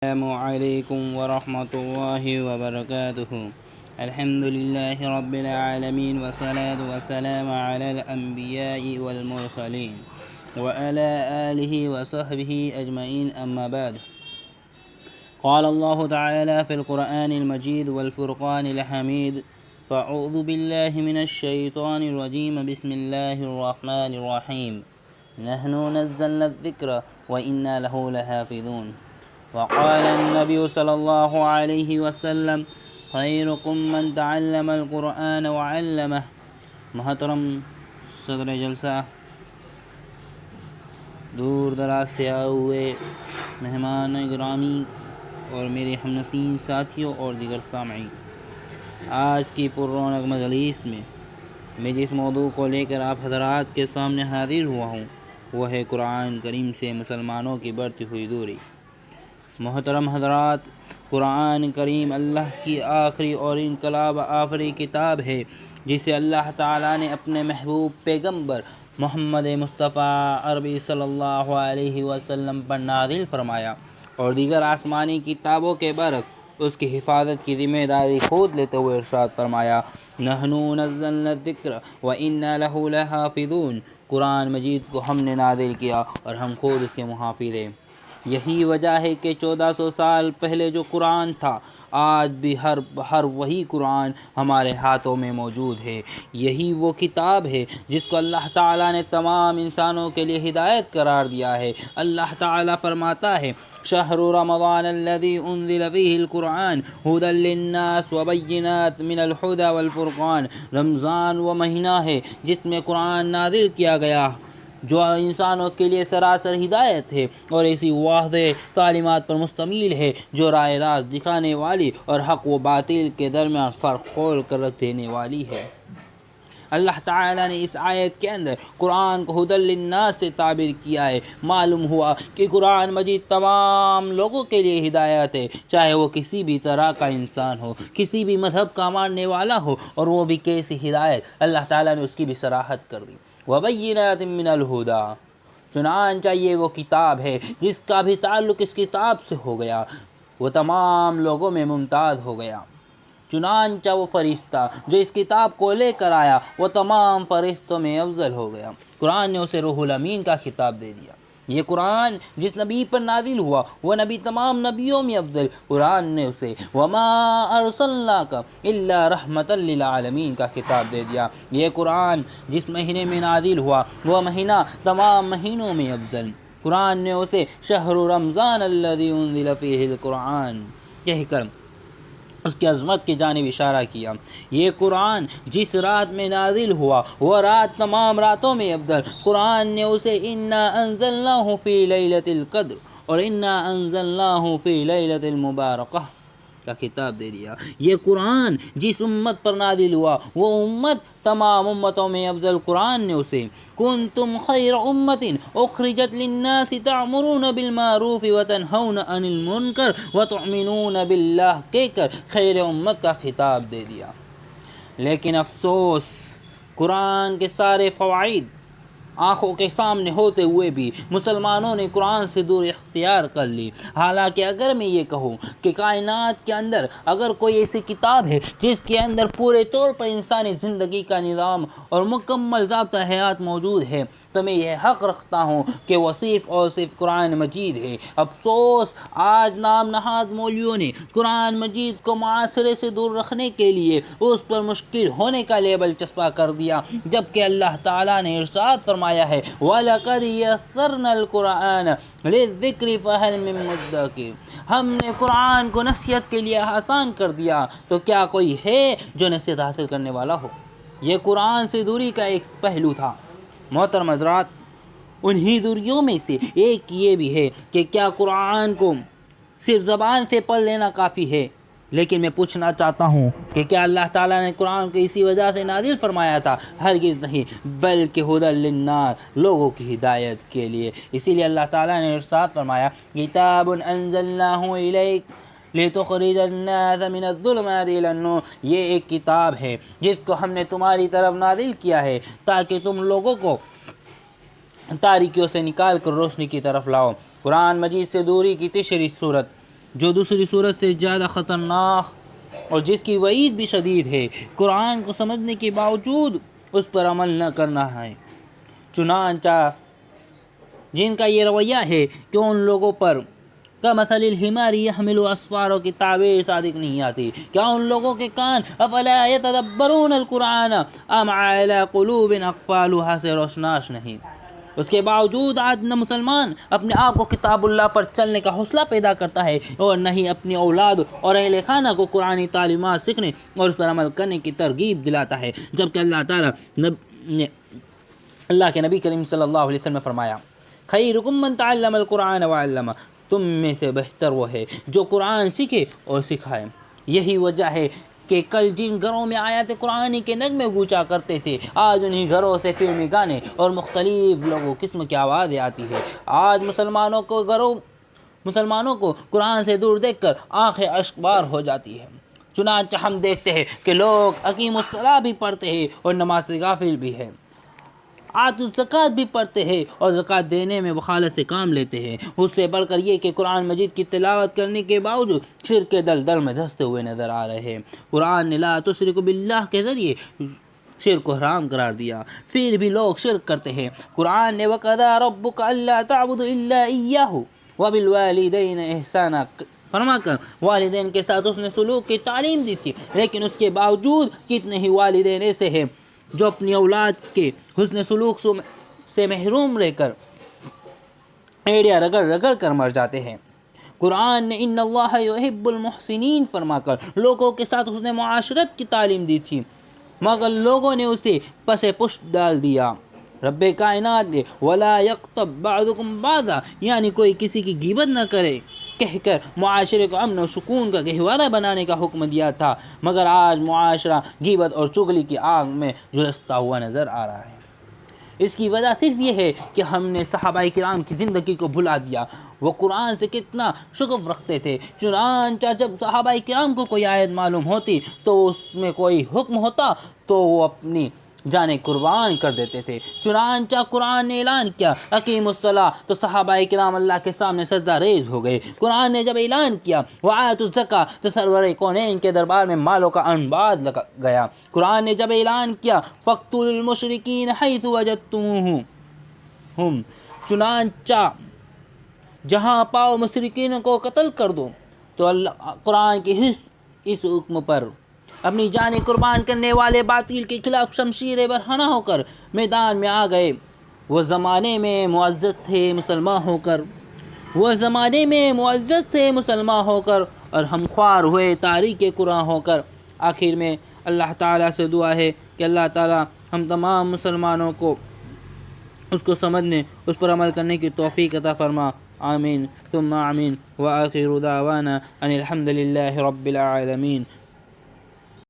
السلام عليكم ورحمة الله وبركاته. الحمد لله رب العالمين والصلاة والسلام على الأنبياء والمرسلين وعلى آله وصحبه أجمعين، أما بعد. قال الله تعالى في القرآن المجيد والفرقان الحميد: فأعوذ بالله من الشيطان الرجيم، بسم الله الرحمن الرحيم. نحن نزلنا الذكر وإنا له لحافظون. وقال النبي صلی اللہ علیہ وسلم: خیرکم من تعلم القرآن وعلمہ. محترم صدر جلسہ، دور دراز سے آئے ہوئے مہمان گرامی اور میرے ہمنشین ساتھیوں اور دیگر سامعین، آج کی پررونق مجلس میں جس موضوع کو لے کر آپ حضرات کے سامنے حاضر ہوا ہوں وہ ہے قرآن کریم سے مسلمانوں کی بڑھتی ہوئی دوری۔ محترم حضرات، قرآن کریم اللہ کی آخری اور انقلاب آفری کتاب ہے جسے اللہ تعالیٰ نے اپنے محبوب پیغمبر محمد مصطفیٰ عربی صلی اللہ علیہ وسلم پر نازل فرمایا اور دیگر آسمانی کتابوں کے برعکس اس کی حفاظت کی ذمہ داری خود لیتے ہوئے ارشاد فرمایا: نحن نزلنا الذکر وإنا له لحافظون۔ قرآن مجید کو ہم نے نازل کیا اور ہم خود اس کے محافظ ہیں۔ یہی وجہ ہے کہ 1400 سال پہلے جو قرآن تھا آج بھی ہر وہی قرآن ہمارے ہاتھوں میں موجود ہے۔ یہی وہ کتاب ہے جس کو اللہ تعالیٰ نے تمام انسانوں کے لیے ہدایت قرار دیا ہے۔ اللہ تعالیٰ فرماتا ہے: شہر رمضان الذی انزل فیہ القرآن ھدی للناس وبینات من الھدی والفرقان۔ رمضان وہ مہینہ ہے جس میں قرآن نازل کیا گیا جو انسانوں کے لیے سراسر ہدایت ہے اور ایسی واضح تعلیمات پر مشتمل ہے جو راہ راست دکھانے والی اور حق و باطل کے درمیان فرق کھول کر رکھ دینے والی ہے۔ اللہ تعالیٰ نے اس آیت کے اندر قرآن کو ھدی للناس سے تعبیر کیا ہے۔ معلوم ہوا کہ قرآن مجید تمام لوگوں کے لیے ہدایت ہے، چاہے وہ کسی بھی طرح کا انسان ہو، کسی بھی مذہب کا ماننے والا ہو، اور وہ بھی کیسی ہدایت، اللہ تعالیٰ نے اس کی بھی صراحت کر دی۔ وَبَيِّنَاتٍ مِّنَ الْهُدَىٰ، چنانچہ یہ وہ کتاب ہے جس کا بھی تعلق اس کتاب سے ہو گیا وہ تمام لوگوں میں ممتاز ہو گیا۔ چنانچہ وہ فرشتہ جو اس کتاب کو لے کر آیا وہ تمام فرشتوں میں افضل ہو گیا۔ قرآن نے اسے روح الامین کا خطاب دے دیا۔ یہ قرآن جس نبی پر نازل ہوا وہ نبی تمام نبیوں میں افضل۔ قرآن نے اسے وما ارسلناک الا رحمۃ للعالمین کا خطاب دے دیا۔ یہ قرآن جس مہینے میں نازل ہوا وہ مہینہ تمام مہینوں میں افضل۔ قرآن نے اسے شہر رمضان الذی انزل فیہ القرآن کہہ کر اس کی عظمت کی جانب اشارہ کیا۔ یہ قرآن جس رات میں نازل ہوا وہ رات تمام راتوں میں افضل۔ قرآن نے اسے انا انزلناہ فی لیلۃ القدر اور انا انزلناہ فی لیلۃ المبارکہ کا خطاب دے دیا۔ یہ قرآن جس امت پر نازل ہوا وہ امت تمام امتوں میں افضل۔ قرآن نے اسے کنتم خیر امت اخرجت للناس تعمرون بالمعروف وتنہون عن المنکر وتؤمنون باللہ کہہ کر خیر امت کا خطاب دے دیا۔ لیکن افسوس، قرآن کے سارے فوائد آنکھوں کے سامنے ہوتے ہوئے بھی مسلمانوں نے قرآن سے دور اختیار کر لی۔ حالانکہ اگر میں یہ کہوں کہ کائنات کے اندر اگر کوئی ایسی کتاب ہے جس کے اندر پورے طور پر انسانی زندگی کا نظام اور مکمل ضابطہ حیات موجود ہے تو میں یہ حق رکھتا ہوں کہ وہ صرف اور صرف قرآن مجید ہے۔ افسوس، آج نام نہاد مولویوں نے قرآن مجید کو معاشرے سے دور رکھنے کے لیے اس پر مشکل ہونے کا لیبل چسپاں کر دیا، جبکہ اللہ تعالیٰ نے ارشاد فرمایا ہے وَلَقَدْ يَسَّرْنَا الْقُرْآنَ لِلذِّكْرِ فَهَلْ مِن مُّدَّكِرٍ، ہم نے قرآن کو نصیحت کے لیے آسان کر دیا تو کیا کوئی ہے جو نصیحت حاصل کرنے والا ہو۔ یہ قرآن سے دوری کا ایک پہلو تھا۔ محترم حضرات، انہی دوریوں میں سے ایک یہ بھی ہے کہ کیا قرآن کو صرف زبان سے پڑھ لینا کافی ہے؟ لیکن میں پوچھنا چاہتا ہوں کہ کیا اللہ تعالیٰ نے قرآن کو اسی وجہ سے نازل فرمایا تھا؟ ہرگز نہیں، بلکہ ھدی للناس، لوگوں کی ہدایت کے لیے۔ اسی لیے اللہ تعالیٰ نے ارشاد فرمایا کتاب انزلناہ الیک لتخرج الناس من الظلمات الی النور، یہ ایک کتاب ہے جس کو ہم نے تمہاری طرف نازل کیا ہے تاکہ تم لوگوں کو تاریکیوں سے نکال کر روشنی کی طرف لاؤ۔ قرآن مجید سے دوری کی تیسری صورت جو دوسری صورت سے زیادہ خطرناک اور جس کی وعید بھی شدید ہے، قرآن کو سمجھنے کے باوجود اس پر عمل نہ کرنا ہے۔ چنانچہ جن کا یہ رویہ ہے کہ ان لوگوں پر کمثل الحمار یحمل اسفارا کی تعبیر صادق نہیں آتی۔ کیا ان لوگوں کے کان افلا یتدبرون القرآن ام علی قلوب اقفالها سے روشناس نہیں؟ اس کے باوجود آج نہ مسلمان اپنے آپ کو کتاب اللہ پر چلنے کا حوصلہ پیدا کرتا ہے اور نہ ہی اپنی اولاد اور اہل خانہ کو قرآنی تعلیمات سیکھنے اور اس پر عمل کرنے کی ترغیب دلاتا ہے، جبکہ اللہ تعالیٰ نے اللہ کے نبی کریم صلی اللہ علیہ وسلم نے فرمایا، خیرکم من تعلم القرآن وعلمہ، تم میں سے بہتر وہ ہے جو قرآن سیکھے اور سکھائے۔ یہی وجہ ہے کہ کل جن گھروں میں آیات قرآن کے نغمے گونجا کرتے تھے، آج انہی گھروں سے فلمی گانے اور مختلف لوگوں قسم کی آوازیں آتی ہیں۔ آج مسلمانوں کو قرآن سے دور دیکھ کر آنکھیں اشکبار ہو جاتی ہیں۔ چنانچہ ہم دیکھتے ہیں کہ لوگ اقیم الصلاۃ بھی پڑھتے ہیں اور نماز سے غافل بھی ہیں، آت الزکوٰۃ بھی پڑھتے ہیں اور زکوٰۃ دینے میں بخالت سے کام لیتے ہیں۔ اس سے بڑھ کر یہ کہ قرآن مجید کی تلاوت کرنے کے باوجود شرک کے دلدل میں دھنستے ہوئے نظر آ رہے ہیں۔ قرآن نے لا تشرکوا باللہ کے ذریعے شرک کو حرام قرار دیا، پھر بھی لوگ شرک کرتے ہیں۔ قرآن نے وَقَضَىٰ رَبُّكَ أَلَّا تَعْبُدُوا إِلَّا إِيَّاهُ وَبِالْوَالِدَيْنِ إِحْسَانًا فرما کر والدین کے ساتھ اس نے سلوک کی تعلیم دی تھی، لیکن اس کے باوجود کتنے ہی والدین ایسے ہیں جو اپنی اولاد کے حسن سلوک سے محروم رہ کر ایڑیاں رگڑ رگڑ کر مر جاتے ہیں۔ قرآن نے ان اللہ یحب المحسنین فرما کر لوگوں کے ساتھ حسن معاشرت کی تعلیم دی تھی، مگر لوگوں نے اسے پس پشت ڈال دیا۔ رب کائنات نے ولا یغتب بعضکم بعضا یعنی کوئی کسی کی غیبت نہ کرے کہہ کر معاشرے کو امن و سکون کا گہوارہ بنانے کا حکم دیا تھا، مگر آج معاشرہ غیبت اور چغلی کی آگ میں جھلستا ہوا نظر آ رہا ہے۔ اس کی وجہ صرف یہ ہے کہ ہم نے صحابہ کرام کی زندگی کو بھلا دیا۔ وہ قرآن سے کتنا شغف رکھتے تھے، چنانچہ جب صحابہ کرام کو کوئی آیت معلوم ہوتی تو اس میں کوئی حکم ہوتا تو وہ اپنی جانیں قربان کر دیتے تھے۔ چنانچہ قرآن نے اعلان کیا اقیم الصلاۃ تو صحابہ کرام اللہ کے سامنے سجدہ ریز ہو گئے۔ قرآن نے جب اعلان کیا وآتوا الزکوٰۃ تو سرور کونین کے دربار میں مالوں کا انبار لگا گیا۔ قرآن نے جب اعلان کیا فاقتلوا المشرکین حیث وجدتموہم چنانچہ جہاں پاؤ مشرکین کو قتل کر دو، تو اللہ قرآن کے اس حکم پر اپنی جانیں قربان کرنے والے باطل کے خلاف شمشیر برہنہ ہو کر میدان میں آ گئے۔ وہ زمانے میں معزز تھے مسلمان ہو کر اور ہم خوار ہوئے تاریخ قرآن ہو کر۔ آخر میں اللہ تعالیٰ سے دعا ہے کہ اللہ تعالیٰ ہم تمام مسلمانوں کو اس کو سمجھنے، اس پر عمل کرنے کی توفیق عطا فرما، آمین ثم آمین۔ وآخر دعوانا ان الحمد للہ رب العالمین۔